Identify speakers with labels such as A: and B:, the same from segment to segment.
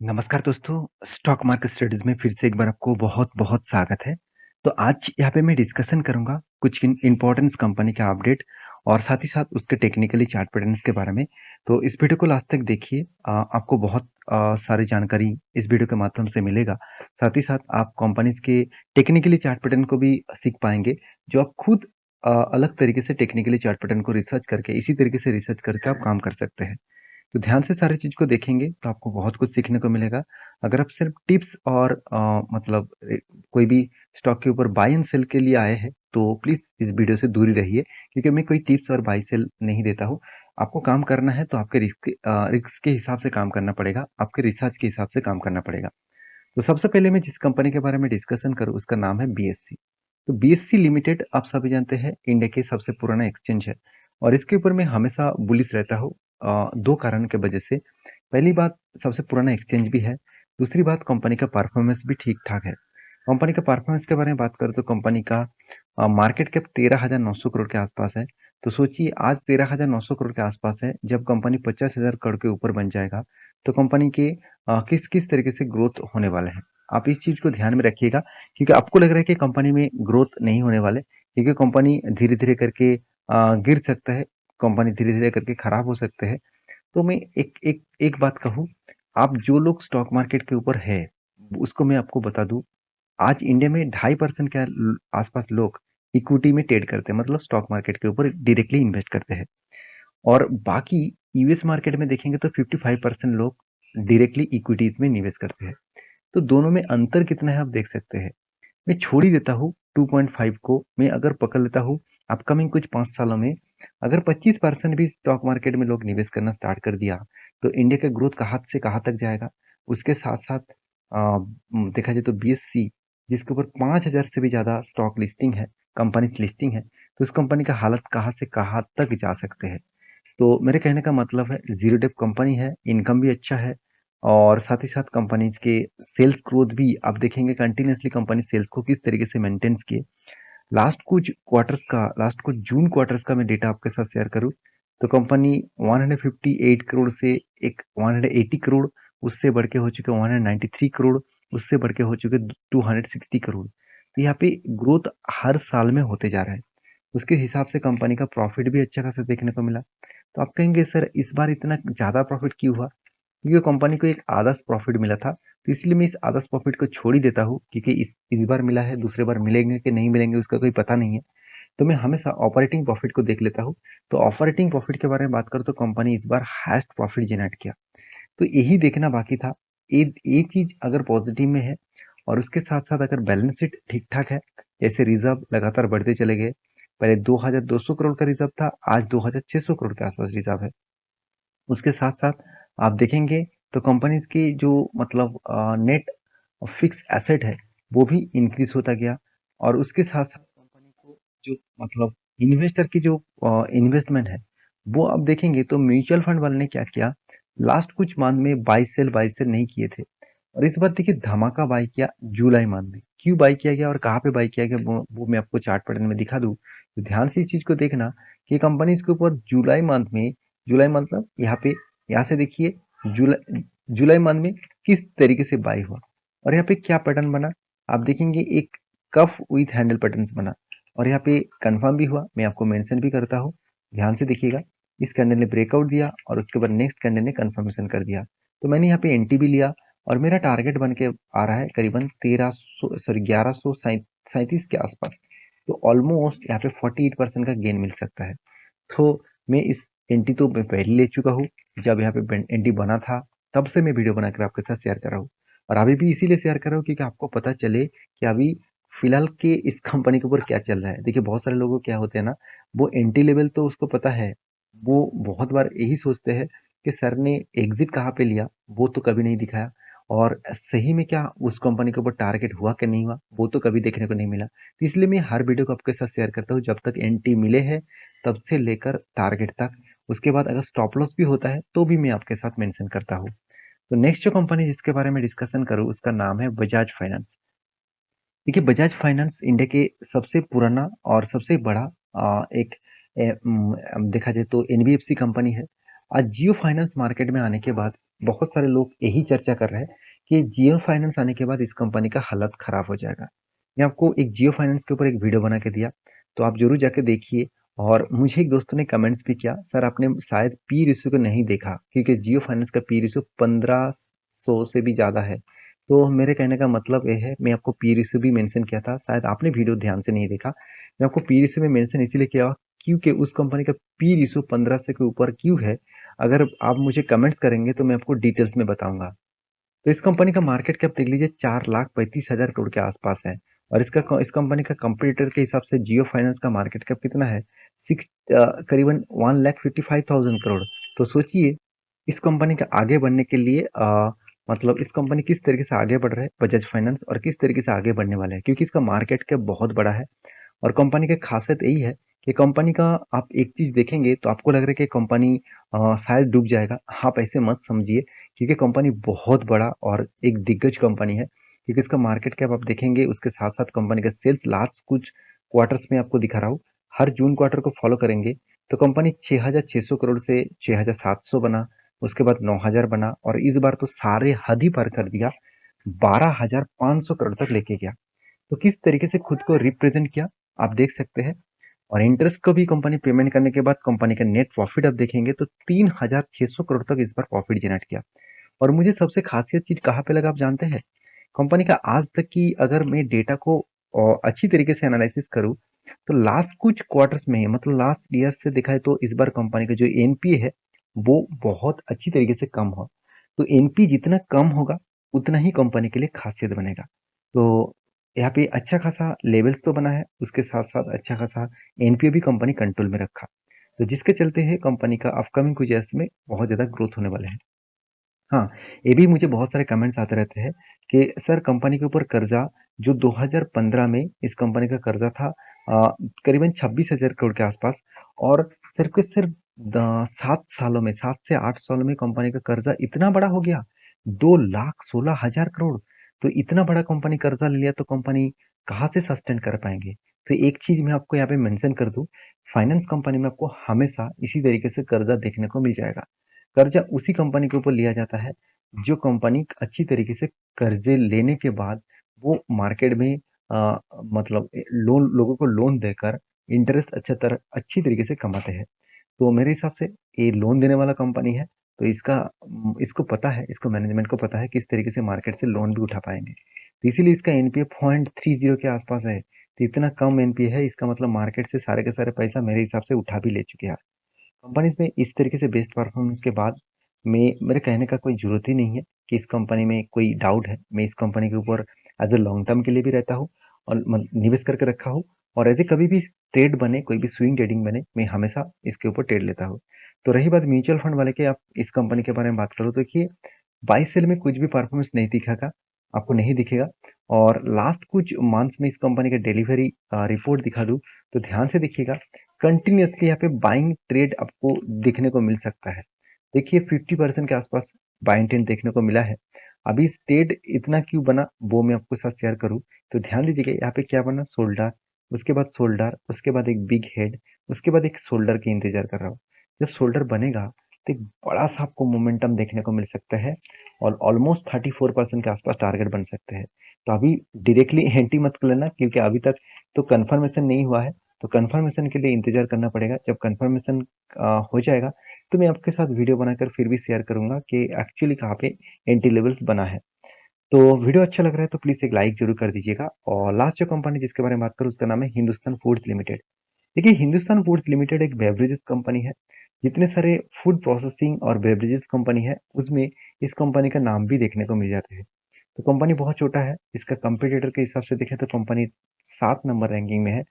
A: नमस्कार दोस्तों, stock market studies में फिर से एक बार आपको बहुत-बहुत स्वागत है। तो आज यहाँ पे मैं डिस्कशन करूँगा कुछ इम्पोर्टेंस कंपनी का अपडेट और साथ ही साथ उसके टेक्निकली चार्ट पैटर्न्स के बारे में। तो इस वीडियो को लास्ट तक देखिए, आपको बहुत सारी जानकारी इस वीडियो के माध्यम से मिलेगा। साथ ही साथ आप कंपनीज़ के टेक्निकली चार्ट पैटर्न को भी सीख पाएँगे, जो आप खुद अलग तरीके से टेक्निकली चार्ट पैटर्न को रिसर्च करके इसी तरीके से रिसर्च करके आप काम कर सकते हैं। तो ध्यान से सारी चीज़ को देखेंगे तो आपको बहुत कुछ सीखने को मिलेगा। अगर आप सिर्फ टिप्स और मतलब कोई भी स्टॉक के ऊपर बाय एंड सेल के लिए आए हैं, तो प्लीज़ इस वीडियो से दूर ही रहिए, क्योंकि मैं कोई टिप्स और बाय सेल नहीं देता हूँ। आपको काम करना है तो आपके रिस्क के हिसाब से काम करना पड़ेगा, आपके रिसर्च के हिसाब से काम करना पड़ेगा। तो सबसे पहले मैं जिस कंपनी के बारे में डिस्कशन करूँ उसका नाम है बीएससी। तो बीएससी लिमिटेड आप सभी जानते हैं इंडिया की सबसे पुराना एक्सचेंज है और इसके ऊपर मैं हमेशा बुलिश रहता हूँ, दो कारण के वजह से। पहली बात, सबसे पुराना एक्सचेंज भी है। दूसरी बात, कंपनी का परफॉर्मेंस भी ठीक ठाक है। कंपनी का परफॉर्मेंस के बारे में बात करें तो कंपनी का मार्केट कैप 13,900 करोड़ के आसपास है। तो सोचिए, आज 13,900 करोड़ के आसपास है, जब कंपनी 50,000 करोड़ के ऊपर बन जाएगा तो कंपनी के किस किस तरीके से ग्रोथ होने वाले हैं। आप इस चीज को ध्यान में रखिएगा, क्योंकि आपको लग रहा है कि कंपनी में ग्रोथ नहीं होने वाले, क्योंकि कंपनी धीरे धीरे करके गिर सकता है, कंपनी धीरे धीरे करके खराब हो सकते हैं। तो मैं एक एक एक बात कहूँ, आप जो लोग स्टॉक मार्केट के ऊपर है उसको मैं आपको बता दूं, आज इंडिया में 2.5% के आसपास लोग इक्विटी में ट्रेड करते हैं, मतलब स्टॉक मार्केट के ऊपर डायरेक्टली इन्वेस्ट करते हैं। और बाकी यूएस मार्केट में देखेंगे तो 55% लोग डायरेक्टली इक्विटीज में निवेश करते हैं। तो दोनों में अंतर कितना है आप देख सकते हैं। मैं छोड़ ही देता हूँ 2.5 को, मैं अगर पकड़ लेता हूँ अपकमिंग कुछ 5 सालों में, अगर 25% भी स्टॉक मार्केट में लोग निवेश करना स्टार्ट कर दिया तो इंडिया का ग्रोथ कहाँ से कहाँ तक जाएगा। उसके साथ साथ देखा जाए तो बीएससी, जिसके ऊपर 5,000 से भी ज़्यादा स्टॉक लिस्टिंग है, कंपनी लिस्टिंग है, तो उस कंपनी का हालत कहाँ से कहाँ तक जा सकते हैं। तो मेरे कहने का मतलब है, ज़ीरो डेब्ट कंपनी है, इनकम भी अच्छा है और साथ ही साथ कंपनीज़ के सेल्स ग्रोथ भी आप देखेंगे, कंटिन्यूअसली कंपनी सेल्स को किस तरीके से मेंटेन्स किए। लास्ट कुछ जून क्वार्टर्स का मैं डेटा आपके साथ शेयर करूँ, तो कंपनी 158 करोड़ से एक 180 करोड़, उससे बढ़ के हो चुके 193 करोड़, उससे बढ़ के हो चुके 260 करोड़। तो यहाँ पे ग्रोथ हर साल में होते जा रहा है। उसके हिसाब से कंपनी का प्रॉफिट भी अच्छा खासा देखने को मिला। तो आप कहेंगे सर इस बार इतना ज़्यादा प्रॉफिट क्यों हुआ? क्योंकि कंपनी को एक आदर्श प्रॉफिट मिला था, तो इसलिए मैं इस आदर्श प्रॉफिट को छोड़ ही देता हूँ, क्योंकि इस बार मिला है, दूसरे बार मिलेंगे कि नहीं मिलेंगे उसका कोई पता नहीं है। तो मैं हमेशा ऑपरेटिंग प्रॉफिट को देख लेता हूँ। तो ऑपरेटिंग प्रॉफिट के बारे में बात करूँ तो कंपनी इस बार हाईएस्ट प्रॉफिट जनरेट किया। तो यही देखना बाकी था। ये चीज़ अगर पॉजिटिव में है और उसके साथ-साथ अगर बैलेंस शीट ठीक-ठाक है, जैसे रिज़र्व लगातार बढ़ते चले गए। पहले 2,200 करोड़ का रिज़र्व था, आज 2,600 करोड़ के आसपास रिज़र्व है। उसके साथ-साथ आप देखेंगे तो कंपनीज़ की जो मतलब नेट फिक्स एसेट है, वो भी इंक्रीज़ होता गया और उसके साथ-साथ कंपनी को जो मतलब इन्वेस्टर की जो इन्वेस्टमेंट है, वो आप देखेंगे तो म्यूचुअल फंड वाले ने क्या किया, लास्ट कुछ मंथ में बाय सेल नहीं किए थे और इस बार देखिए धमाका बाय किया जुलाई मंथ में। क्यों बाय किया गया और कहाँ पे बाय किया गया, वो मैं आपको चार्ट पैटर्न में दिखा दूँ। तो ध्यान से इस चीज़ को देखना कि कंपनीज़ के ऊपर जुलाई मतलब यहाँ से देखिए, जुलाई जुलाई मंथ में किस तरीके से बाय हुआ और यहाँ पे क्या पैटर्न बना। आप देखेंगे एक कफ विथ हैंडल पैटर्न्स बना और यहाँ पे कंफर्म भी हुआ, मैं आपको मेंशन भी करता हूँ, ध्यान से देखिएगा। इस कैंडल ने ब्रेकआउट दिया और उसके बाद नेक्स्ट कैंडल ने कंफर्मेशन कर दिया। तो मैंने यहाँ पे एंटी भी लिया और मेरा टारगेट बन के आ रहा है करीबन 1137 के आसपास। तो ऑलमोस्ट यहाँ पे 48% का गेन मिल सकता है। तो मैं इस एंटी तो मैं पहले ले चुका हूँ, जब यहाँ पे एंटी बना था तब से मैं वीडियो बनाकर आपके साथ शेयर कर रहा हूँ और अभी भी इसीलिए शेयर कर रहा हूँ क्योंकि आपको पता चले कि अभी फिलहाल के इस कंपनी के ऊपर क्या चल रहा है। देखिए बहुत सारे लोगों को क्या होते हैं ना, वो एंटी लेवल तो उसको पता है, वो बहुत बार यही सोचते हैं कि सर ने एग्जिट कहाँ पे लिया, वो तो कभी नहीं दिखाया और सही में क्या उस कंपनी के ऊपर टारगेट हुआ कि नहीं हुआ, वो तो कभी देखने को नहीं मिला। तो इसलिए मैं हर वीडियो को आपके साथ शेयर करता हूँ, जब तक एंटी मिले हैं तब से लेकर टारगेट तक। उसके बाद अगर स्टॉप लॉस भी होता है तो भी मैं आपके साथ मेंशन करता हूँ। तो नेक्स्ट जो कंपनी जिसके बारे में डिस्कशन करूँ उसका नाम है बजाज फाइनेंस। देखिए बजाज फाइनेंस इंडिया के सबसे पुराना और सबसे बड़ा एक देखा जाए तो एनबीएफसी कंपनी है। आज जियो फाइनेंस मार्केट में आने के बाद बहुत सारे लोग यही चर्चा कर रहे हैं कि जियो फाइनेंस आने के बाद इस कंपनी का हालत खराब हो जाएगा। मैं आपको एक जियो फाइनेंस के ऊपर एक वीडियो बना के दिया, तो आप ज़रूर जाके देखिए। और मुझे एक दोस्तों ने कमेंट्स भी किया, सर आपने शायद पी रेशियो को नहीं देखा क्योंकि जियो फाइनेंस का पी रेशियो 1500 से भी ज़्यादा है। तो मेरे कहने का मतलब ये है, मैं आपको पी रेशियो भी मेंशन किया था, शायद आपने वीडियो ध्यान से नहीं देखा। मैं आपको पी रेशियो में मेंशन इसीलिए किया क्योंकि उस कंपनी का पी रेशियो 15 से के ऊपर क्यों है, अगर आप मुझे कमेंट्स करेंगे तो मैं आपको डिटेल्स में बताऊंगा। तो इस कंपनी का मार्केट कैप देख लीजिए 4,35,000 करोड़ के आसपास है। और इस कंपनी का कंपटीटर के हिसाब से जियो फाइनेंस का मार्केट कैप कितना है, करीबन 1,55,000 करोड़। तो सोचिए इस कंपनी का आगे बढ़ने के लिए मतलब इस कंपनी किस तरीके से आगे बढ़ रहा है बजाज फाइनेंस, और किस तरीके से आगे बढ़ने वाले हैं, क्योंकि इसका मार्केट कैप बहुत बड़ा है। और कंपनी की खासियत यही है कि कंपनी का आप एक चीज देखेंगे तो आपको लग रहा है कि कंपनी शायद डूब जाएगा। आप ऐसे मत समझिए, क्योंकि कंपनी बहुत बड़ा और एक दिग्गज कंपनी है। क्योंकि इसका मार्केट कैप आप देखेंगे, उसके साथ साथ कंपनी का सेल्स लास्ट कुछ क्वार्टर्स में आपको दिखा रहा हूँ। हर जून क्वार्टर को फॉलो करेंगे तो कंपनी 6,600 करोड़ से 6,700 बना, उसके बाद 9,000 बना, और इस बार तो सारे हद ही पार कर दिया, 12,500 करोड़ तक लेके गया। तो किस तरीके से खुद को रिप्रेजेंट किया आप देख सकते हैं। और इंटरेस्ट को भी कंपनी पेमेंट करने के बाद कंपनी का नेट प्रॉफिट आप देखेंगे तो 3,600 करोड़ तक इस बार प्रॉफिट जनरेट किया। और मुझे सबसे खासियत चीज कहाँ पे लगा आप जानते हैं, कंपनी का आज तक की अगर मैं डेटा को अच्छी तरीके से एनालिसिस करूँ तो लास्ट कुछ क्वार्टर्स में, मतलब लास्ट ईयर से देखा है, तो इस बार कंपनी का जो एनपीए है वो बहुत अच्छी तरीके से कम हो। तो एनपी जितना कम होगा उतना ही कंपनी के लिए खासियत बनेगा। तो यहाँ पे अच्छा खासा लेवल्स तो बना है, उसके साथ साथ अच्छा खासा एनपीए भी कंपनी कंट्रोल में रखा, तो जिसके चलते है कंपनी का अपकमिंग कुछ ईयर्स में बहुत ज़्यादा ग्रोथ होने वाले हैं। हाँ, ये भी मुझे बहुत सारे कमेंट्स आते रहते हैं कि सर कंपनी के ऊपर कर्जा जो 2015 में इस कंपनी का कर्जा था करीबन 26,000 करोड़ के आसपास, और सिर्फ के सिर्फ 7 सालों में, 7 से 8 सालों में कंपनी का कर्जा इतना बड़ा हो गया, 2,16,000 करोड़। तो इतना बड़ा कंपनी कर्जा ले लिया तो कंपनी कहाँ से सस्टेन कर पाएंगे। तो एक चीज मैं आपको यहाँ पे मेंशन कर दूं, फाइनेंस कंपनी में आपको हमेशा इसी तरीके से कर्जा देखने को मिल जाएगा। कर्जा उसी कंपनी के ऊपर लिया जाता है जो कंपनी अच्छी तरीके से कर्जे लेने के बाद वो मार्केट में मतलब लोन, लोगों को लोन देकर इंटरेस्ट अच्छी तरीके से कमाते हैं। तो मेरे हिसाब से ये लोन देने वाला कंपनी है, तो इसको पता है, इसको मैनेजमेंट को पता है किस तरीके से मार्केट से लोन भी उठा पाएंगे। तो इसीलिए इसका एनपीए 0.30 के आसपास है। तो इतना कम एनपीए है, इसका मतलब मार्केट से सारे के सारे पैसा मेरे हिसाब से उठा भी ले चुके हैं। कंपनीज में इस तरीके से बेस्ट परफॉर्मेंस के बाद में मेरे कहने का कोई ज़रूरत ही नहीं है कि इस कंपनी में कोई डाउट है। मैं इस कंपनी के ऊपर एज़ अ लॉन्ग टर्म के लिए भी रहता हूँ और निवेश करके रखा हूँ, और ऐसे कभी भी ट्रेड बने, कोई भी स्विंग ट्रेडिंग बने, मैं हमेशा इसके ऊपर ट्रेड लेता हूँ। तो रही बात म्यूचुअल फंड वाले की, आप इस कंपनी के बारे में बात करो तो देखिए बाई सेल में कुछ भी परफॉर्मेंस नहीं दिखागा, आपको नहीं दिखेगा। और लास्ट कुछ मंथ्स में इस कंपनी का डिलीवरी रिपोर्ट दिखा दूँ तो ध्यान से देखिएगा, कंटिन्यूअसली यहाँ पे बाइंग ट्रेड आपको देखने को मिल सकता है। देखिए 50% के आसपास बाइंग ट्रेड देखने को मिला है। अभी इस ट्रेड इतना क्यों बना वो मैं आपके साथ शेयर करूँ तो ध्यान दीजिएगा, यहाँ पे क्या बना, शोल्डर, उसके बाद शोल्डर, उसके बाद एक बिग हेड, उसके बाद एक शोल्डर की इंतजार कर रहा हूँ। जब शोल्डर बनेगा तो एक बड़ा सा आपको मोमेंटम देखने को मिल सकता है और ऑलमोस्ट 34% के आसपास टारगेट बन सकते हैं। तो अभी डायरेक्टली एंटी मत कर लेना, क्योंकि अभी तक तो कंफर्मेशन नहीं हुआ है। तो कंफर्मेशन के लिए इंतजार करना पड़ेगा। जब कंफर्मेशन हो जाएगा तो मैं आपके साथ वीडियो बनाकर फिर भी शेयर करूंगा कि एक्चुअली कहाँ पे एंटी लेवल्स बना है। तो वीडियो अच्छा लग रहा है तो प्लीज़ एक लाइक जरूर कर दीजिएगा। और लास्ट जो कंपनी जिसके बारे में बात करूँ उसका नाम है हिंदुस्तान फूड्स लिमिटेड। देखिए हिंदुस्तान फूड्स लिमिटेड एक बेवरेजेस कंपनी है। जितने सारे फूड प्रोसेसिंग और बेवरेजेस कंपनी है उसमें इस कंपनी का नाम भी देखने को मिल जाते हैं। तो कंपनी बहुत छोटा है, इसका कंपटीटर के हिसाब से देखें तो कंपनी 7 नंबर रैंकिंग में है।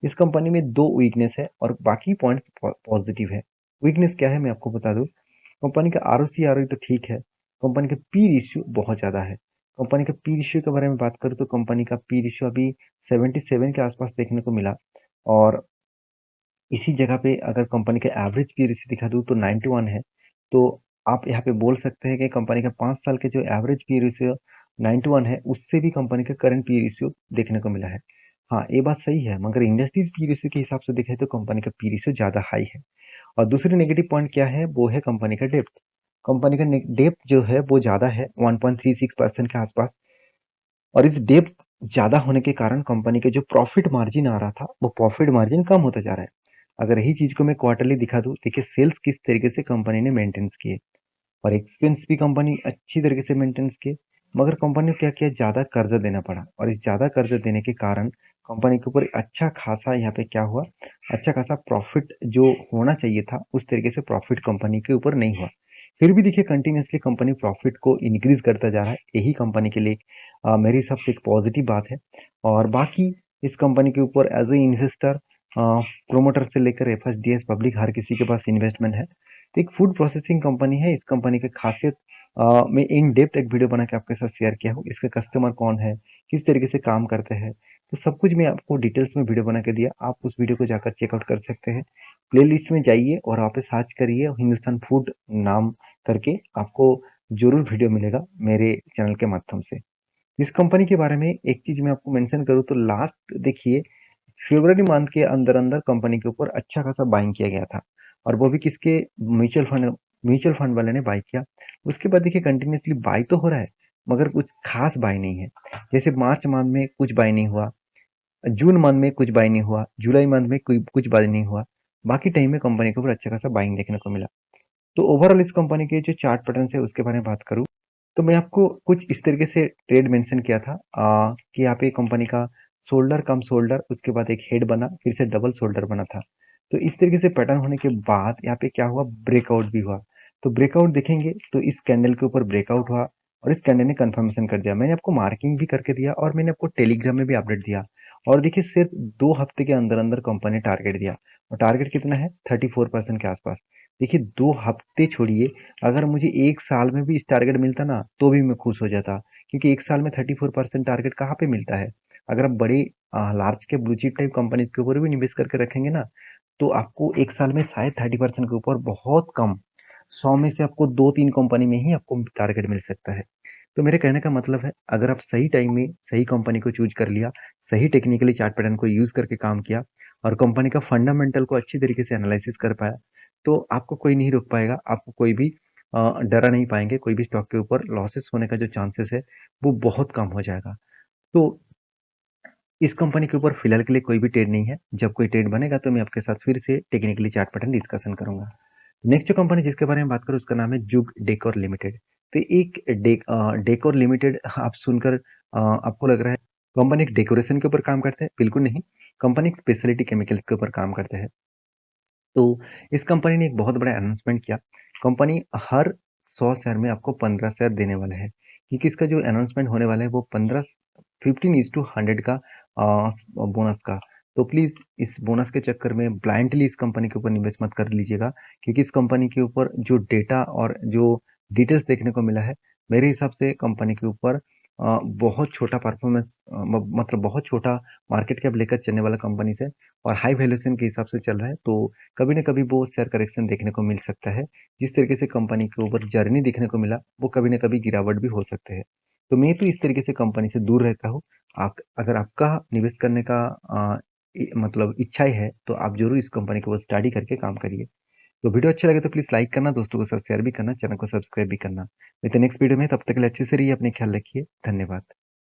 A: इस कंपनी में दो वीकनेस है और बाकी पॉइंट्स पॉजिटिव है। वीकनेस क्या है मैं आपको बता दूं, कंपनी का आरओसी आरओई तो ठीक है, कंपनी का पी रेशियो बहुत ज़्यादा है। कंपनी का पी रेशियो के बारे में बात करूँ तो कंपनी का पी रेशियो अभी 77 के आसपास देखने को मिला। और इसी जगह पे अगर कंपनी का एवरेज पी रेशियो दिखा दूँ तो 91 है। तो आप यहाँ पे बोल सकते हैं कि कंपनी का 5 साल के जो एवरेज पी रेशियो 91 है उससे भी कंपनी का करंट पी रेशियो देखने को मिला है। हाँ ये बात सही है, मगर इंडस्ट्रीज पी रेशियो के हिसाब से देखें तो कंपनी का पी रेशियो ज़्यादा हाई है। और दूसरी नेगेटिव पॉइंट क्या है वो है कंपनी का डेप्थ। कंपनी का डेप्थ जो है वो ज़्यादा है 1.36% के आसपास, और इस डेप्थ ज़्यादा होने के कारण कंपनी के जो प्रॉफिट मार्जिन आ रहा था वो प्रॉफिट मार्जिन कम होता जा रहा है। अगर यही चीज़ को मैं क्वार्टरली दिखा दूँ, देखिए सेल्स किस तरीके से कंपनी ने मेंटेन्स किए और एक्सपेंस भी कंपनी अच्छी तरीके से मेंटेन्स किए, मगर कंपनी को क्या किया, ज़्यादा कर्जा देना पड़ा और इस ज़्यादा कर्जा देने के कारण कंपनी के ऊपर अच्छा खासा यहाँ पे क्या हुआ, अच्छा खासा प्रॉफिट जो होना चाहिए था उस तरीके से प्रॉफिट कंपनी के ऊपर नहीं हुआ। फिर भी देखिए कंटिन्यूअसली कंपनी प्रॉफिट को इंक्रीज करता जा रहा है, यही कंपनी के लिए मेरे हिसाब से एक पॉजिटिव बात है। और बाकी इस कंपनी के ऊपर एज ए इन्वेस्टर, प्रोमोटर से लेकर एफएसडीएस पब्लिक हर किसी के पास इन्वेस्टमेंट है। तो एक फूड प्रोसेसिंग कंपनी है, इस कंपनी की खासियत मैं इन डेप्थ एक वीडियो बना के आपके साथ शेयर किया हूँ। इसके कस्टमर कौन है, किस तरीके से काम करते हैं, तो सब कुछ मैं आपको डिटेल्स में वीडियो बना के दिया। आप उस वीडियो को जाकर चेकआउट कर सकते हैं। प्लेलिस्ट में जाइए और वहाँ पे सर्च करिए हिंदुस्तान फूड नाम करके, आपको जरूर वीडियो मिलेगा मेरे चैनल के माध्यम से। इस कंपनी के बारे में एक चीज मैं आपको मेंशन करूँ तो लास्ट देखिए फरवरी मंथ के अंदर अंदर कंपनी के ऊपर अच्छा खासा बाइंग किया गया था, और वो भी किसके, म्यूचुअल फंड वाले ने बाई किया। उसके बाद देखिए कंटिन्यूसली बाई तो हो रहा है मगर कुछ खास बाई नहीं है। जैसे मार्च मंथ में कुछ बाई नहीं हुआ, जून मंथ में कुछ बाई नहीं हुआ, जुलाई मंथ में कोई कुछ बाई नहीं हुआ, बाकी टाइम में कंपनी के ऊपर अच्छा खासा बाइंग देखने को मिला। तो ओवरऑल इस कंपनी के जो चार्ट पैटर्न है उसके बारे में बात करूँ तो मैं आपको कुछ इस तरीके से ट्रेड मेंशन किया था कि यहाँ पे कंपनी का शोल्डर कम शोल्डर, उसके बाद एक हेड बना, फिर से डबल शोल्डर बना था। तो इस तरीके से पैटर्न होने के बाद यहाँ पे क्या हुआ, ब्रेकआउट भी हुआ। तो ब्रेकआउट देखेंगे तो इस कैंडल के ऊपर ब्रेकआउट हुआ और इस कैंडल ने कंफर्मेशन कर दिया। मैंने आपको मार्किंग भी करके दिया और मैंने आपको टेलीग्राम में भी अपडेट दिया। और देखिए सिर्फ 2 हफ्ते के अंदर अंदर कंपनी टारगेट दिया, और टारगेट कितना है, 34% के आसपास। देखिए 2 हफ्ते छोड़िए, अगर मुझे 1 साल में भी इस टारगेट मिलता ना तो भी मैं खुश हो जाता, क्योंकि 1 साल में 34% टारगेट कहाँ पे मिलता है। अगर आप बड़ी लार्ज के ब्लू चिप टाइप कंपनीज के ऊपर भी निवेश करके रखेंगे ना, तो आपको 1 साल में शायद 30% के ऊपर बहुत कम, 100 में से आपको 2-3 कंपनी में ही आपको टारगेट मिल सकता है। तो मेरे कहने का मतलब है, अगर आप सही टाइम में सही कंपनी को चूज कर लिया, सही टेक्निकली चार्ट पैटर्न को यूज करके काम किया और कंपनी का फंडामेंटल को अच्छी तरीके से एनालिसिस कर पाया, तो आपको कोई नहीं रोक पाएगा, आपको कोई भी डरा नहीं पाएंगे। कोई भी स्टॉक के ऊपर लॉसेस होने का जो चांसेस है वो बहुत कम हो जाएगा। तो इस कंपनी के ऊपर फिलहाल के लिए कोई भी ट्रेड नहीं है। जब कोई ट्रेड बनेगा तो मैं आपके साथ फिर से टेक्निकली चार्ट पैटर्न डिस्कशन करूंगा। नेक्स्ट जो कंपनी जिसके बारे में बात करूं उसका नाम है जुग डेकोर लिमिटेड। तो एक डेकोर लिमिटेड आप सुनकर आपको लग रहा है कंपनी एक डेकोरेशन के ऊपर काम करते हैं, बिल्कुल नहीं। कंपनी एक स्पेशलिटी केमिकल्स के ऊपर काम करते हैं। तो इस कंपनी ने एक बहुत बड़ा अनाउंसमेंट किया। कंपनी हर 100 शेयर में आपको 15 शेयर देने वाला है, क्योंकि इसका जो अनाउंसमेंट होने वाला है वो 15:100 का बोनस का। तो प्लीज इस बोनस के चक्कर में ब्लाइंडली इस कंपनी के ऊपर निवेश मत कर लीजिएगा, क्योंकि इस कंपनी के ऊपर जो डेटा और जो डिटेल्स देखने को मिला है, मेरे हिसाब से कंपनी के ऊपर बहुत छोटा परफॉर्मेंस, मतलब बहुत छोटा मार्केट कैप लेकर चलने वाला कंपनी से और हाई वैल्यूएशन के हिसाब से चल रहा है। तो कभी ना कभी वो शेयर करेक्शन देखने को मिल सकता है। जिस तरीके से कंपनी के ऊपर जर्नी देखने को मिला, वो कभी ना कभी गिरावट भी हो सकते हैं। तो मैं तो इस तरीके से कंपनी से दूर रहता हूँ। आप अगर आपका निवेश करने का मतलब इच्छा है तो आप जरूर इस कंपनी के ऊपर स्टडी करके काम करिए। तो वीडियो अच्छा लगे तो प्लीज लाइक करना, दोस्तों के साथ शेयर भी करना, चैनल को सब्सक्राइब भी करना। मिलते नेक्स्ट वीडियो में, तब तक के लिए अच्छे से रहिए, अपने ख्याल रखिए, धन्यवाद।